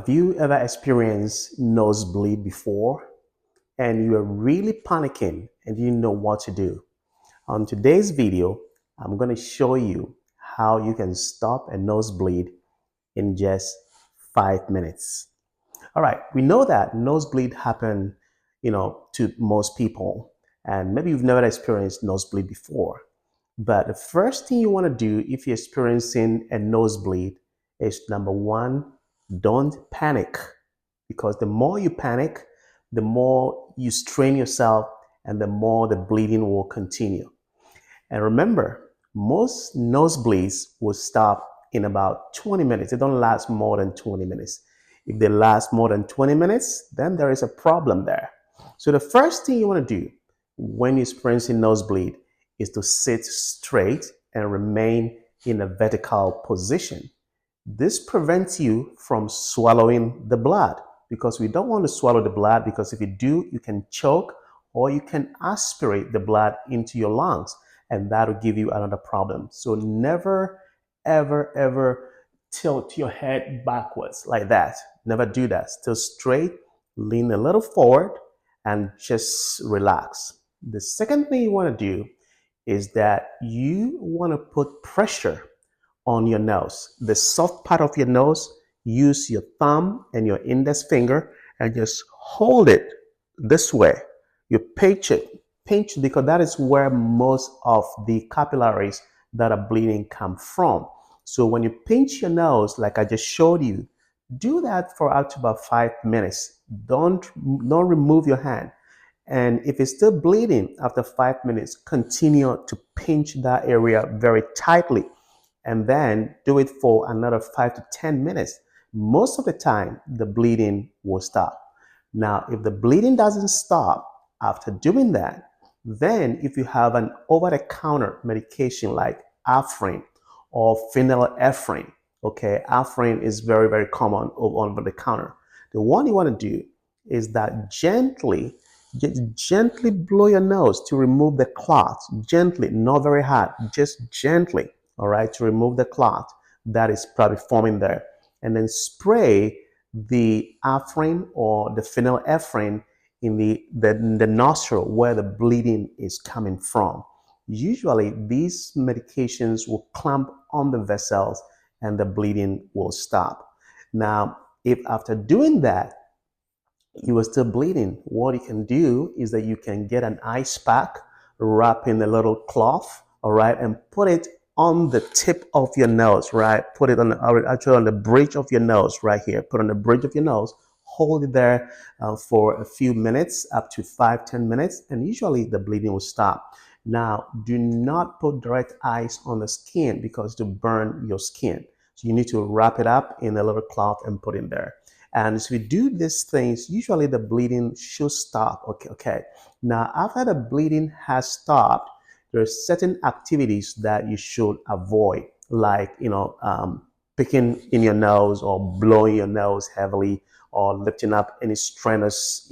Have you ever experienced nosebleed before and you are really panicking and you didn't know what to do? On today's video, I'm going to show you how you can stop a nosebleed in just 5 minutes. All right, we know that nosebleed happen, to most people, and maybe you've never experienced nosebleed before. But the first thing you want to do if you're experiencing a nosebleed is number one, don't panic, because the more you panic, the more you strain yourself and the more the bleeding will continue. And remember, most nosebleeds will stop in about 20 minutes. They don't last more than 20 minutes. If they last more than 20 minutes, then there is a problem there. So the first thing you want to do when you're experiencing nosebleed is to sit straight and remain in a vertical position. This prevents you from swallowing the blood, because we don't want to swallow the blood, because if you do, you can choke or you can aspirate the blood into your lungs, and that will give you another problem. So never, ever, ever tilt your head backwards like that. Never do that. Still straight, lean a little forward, and just relax. The second thing you want to do is that you want to put pressure on your nose, the soft part of your nose. Use your thumb and your index finger and just hold it this way. You pinch, because that is where most of the capillaries that are bleeding come from. So when you pinch your nose, like I just showed you, do that for up to about 5 minutes. Don't remove your hand. And if it's still bleeding after 5 minutes, continue to pinch that area very tightly, and then do it for another 5 to 10 minutes. Most of the time, the bleeding will stop. Now, if the bleeding doesn't stop after doing that, then if you have an over-the-counter medication like Afrin or phenylephrine, okay, Afrin is very, very common over the counter. The one you want to do is that gently blow your nose to remove the clot. Gently, not very hard, just gently, all right, to remove the clot that is probably forming there. And then spray the Afrin or the phenylephrine in the nostril where the bleeding is coming from. Usually, these medications will clamp on the vessels and the bleeding will stop. Now, if after doing that, you are still bleeding, what you can do is that you can get an ice pack, wrap in a little cloth, all right, and put it on the tip of your nose, right? Put it actually on the bridge of your nose, right here. Put on the bridge of your nose, hold it there for a few minutes, up to 5-10 minutes, and usually the bleeding will stop. Now, do not put direct ice on the skin, because to burn your skin. So you need to wrap it up in a little cloth and put it there. And if we do these things, usually the bleeding should stop. Okay. Now, after the bleeding has stopped, there are certain activities that you should avoid, like picking in your nose or blowing your nose heavily, or lifting up any strenuous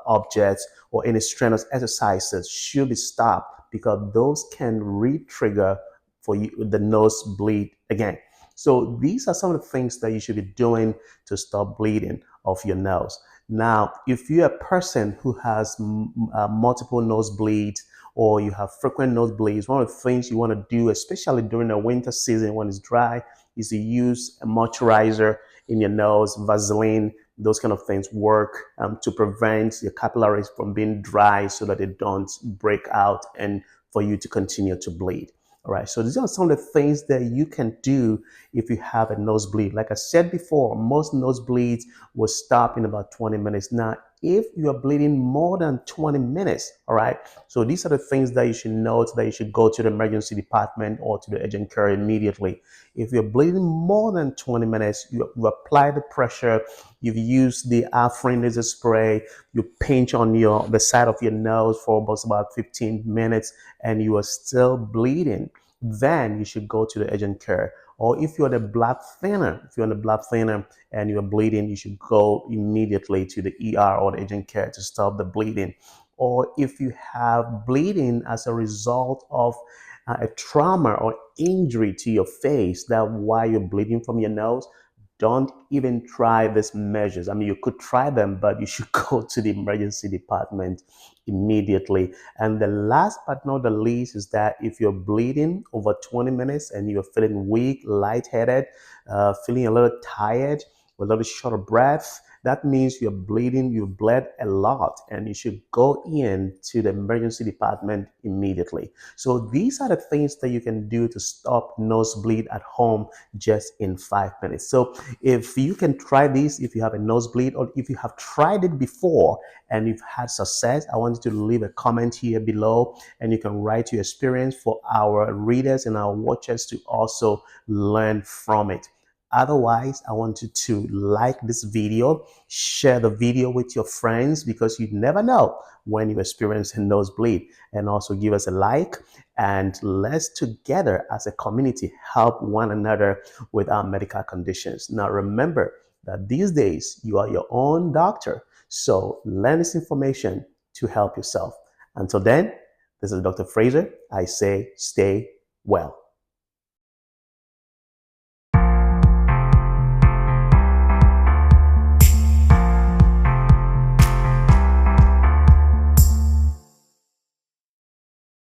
objects, or any strenuous exercises should be stopped, because those can re-trigger for you the nosebleed again. So these are some of the things that you should be doing to stop bleeding of your nose. Now, if you're a person who has multiple nosebleeds, or you have frequent nosebleeds, one of the things you want to do, especially during the winter season when it's dry, is to use a moisturizer in your nose. Vaseline, those kind of things work to prevent your capillaries from being dry, so that they don't break out and for you to continue to bleed. All right, so these are some of the things that you can do if you have a nosebleed. Like I said before, most nosebleeds will stop in about 20 minutes. Now, if you are bleeding more than 20 minutes, all right, so these are the things that you should note, that you should go to the emergency department or to the urgent care immediately. If you're bleeding more than 20 minutes, you apply the pressure, you've used the Afrin nasal spray, you pinch on the side of your nose for about 15 minutes, and you are still bleeding, then you should go to the urgent care. Or if you're on the blood thinner, and you're bleeding, you should go immediately to the ER or the urgent care to stop the bleeding. Or if you have bleeding as a result of a trauma or injury to your face, that why you're bleeding from your nose, don't even try these measures. I mean, you could try them, but you should go to the emergency department immediately. And the last but not the least is that if you're bleeding over 20 minutes and you're feeling weak, lightheaded, feeling a little tired, a little short of breath, that means you're bleeding, you bled a lot, and you should go in to the emergency department immediately. So these are the things that you can do to stop nosebleed at home just in 5 minutes. So if you can try this, if you have a nosebleed or if you have tried it before and you've had success, I want you to leave a comment here below, and you can write your experience for our readers and our watchers to also learn from it. Otherwise, I want you to like this video, share the video with your friends, because you never know when you experience a nosebleed. And also give us a like, and let's together as a community help one another with our medical conditions. Now remember that these days you are your own doctor, so learn this information to help yourself. Until then, this is Dr. Fraser. I say stay well.